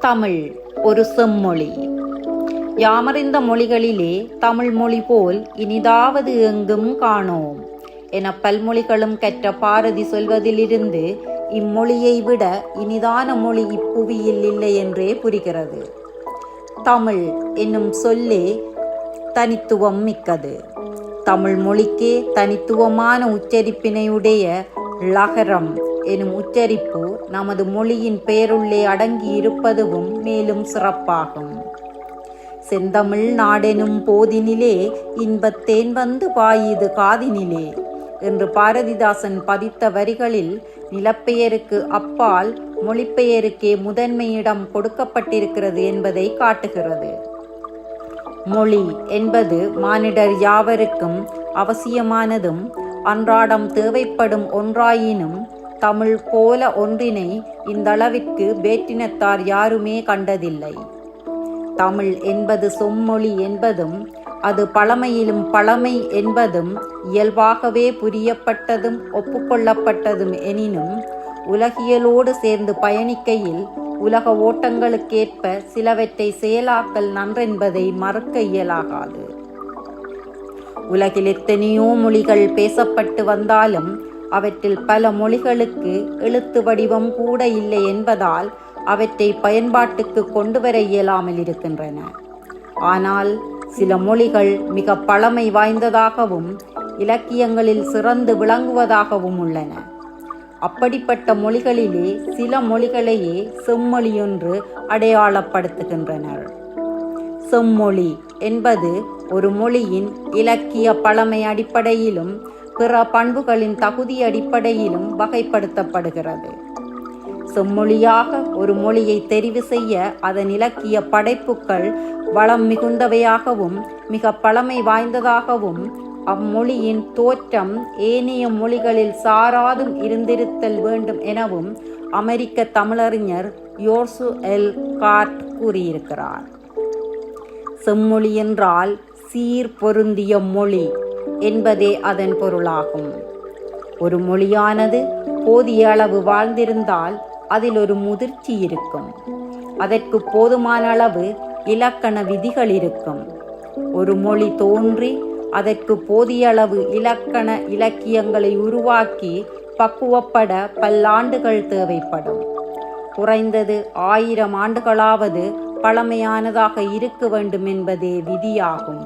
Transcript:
தமிழ் ஒரு செம்மொழி. யாமறிந்த மொழிகளிலே தமிழ் மொழி போல் இனிதாவது எங்கும் காணோம் என பல்மொழிகளும் கற்ற பாரதி சொல்வதிலிருந்து இம்மொழியை விட இனிதான மொழி இப்புவியில் இல்லை என்றே புரிகிறது. தமிழ் என்னும் சொல்லே தனித்துவம் மிக்கது. தமிழ் மொழிக்கே தனித்துவமான உச்சரிப்பினையுடைய ளகரம் எனும் உச்சரிப்பு நமது மொழியின் பெயருள்ளே அடங்கி இருப்பதும் மேலும் சிறப்பாகும். செந்தமிழ் நாடெனும் போதினிலே இன்பத்தேன் வந்து பாயுது காதினிலே என்று பாரதிதாசன் பதித்த வரிகளில் நிலப்பெயருக்கு அப்பால் மொழிப்பெயருக்கே முதன்மையிடம் கொடுக்கப்பட்டிருக்கிறது என்பதை காட்டுகிறது. மொழி என்பது மானிடர் யாவருக்கும் அவசியமானதும் அன்றாடம் தேவைப்படும் ஒன்றாயினும் தமிழ் போல ஒன்றினை இந்தளவிற்கு வேற்றினத்தார் யாருமே கண்டதில்லை. தமிழ் என்பது சொம்மொழி என்பதும் அது பழமையிலும் பழமை என்பதும் இயல்பாகவே புரியப்பட்டதும் ஒப்புக்கொள்ளப்பட்டதும் எனினும் உலகியலோடு சேர்ந்து பயணிக்கையில் உலக ஓட்டங்களுக்கேற்ப சிலவற்றை செயலாக்கல் நன்றென்பதை மறுக்க இயலாகாது. உலகில் எத்தனையோ மொழிகள் பேசப்பட்டு வந்தாலும் அவற்றில் பல மொழிகளுக்கு எழுத்து வடிவம் கூட இல்லை என்பதால் அவற்றை பயன்பாட்டுக்கு கொண்டு வர இயலாமல் இருக்கின்றன. ஆனால் சில மொழிகள் மிக பழமை வாய்ந்ததாகவும் இலக்கியங்களில் சிறந்து விளங்குவதாகவும் உள்ளன. அப்படிப்பட்ட மொழிகளிலே சில மொழிகளையே செம்மொழியொன்று அடையாளப்படுத்துகின்றனர். செம்மொழி என்பது ஒரு மொழியின் இலக்கிய பழமை அடிப்படையிலும் பிற பண்புகளின் தகுதி அடிப்படையிலும் வகைப்படுத்தப்படுகிறது. செம்மொழியாக ஒரு மொழியை தெரிவு செய்ய அதன் இலக்கிய படைப்புகள் வளம் மிகுந்தவையாகவும் மிக பழமை வாய்ந்ததாகவும் அம்மொழியின் தோற்றம் ஏனைய மொழிகளில் சாராதும் இருந்திருத்தல் வேண்டும் எனவும் அமெரிக்க தமிழறிஞர் யோர்சு எல் கார்ட் கூறியிருக்கிறார். செம்மொழி என்றால் சீர் பொருந்திய மொழி என்பதே அதன் பொருளாகும். ஒரு மொழியானது போதிய அளவு வாழ்ந்திருந்தால் அதில் ஒரு முதிர்ச்சி இருக்கும். அதற்கு போதுமான அளவு இலக்கண விதிகள் இருக்கும். ஒரு மொழி தோன்றி அதற்கு போதிய அளவு இலக்கண இலக்கியங்களை உருவாக்கி பக்குவப்பட பல்லாண்டுகள் தேவைப்படும். குறைந்தது 1000 ஆண்டுகளாவது பழமையானதாக இருக்க வேண்டும் என்பதே விதியாகும்.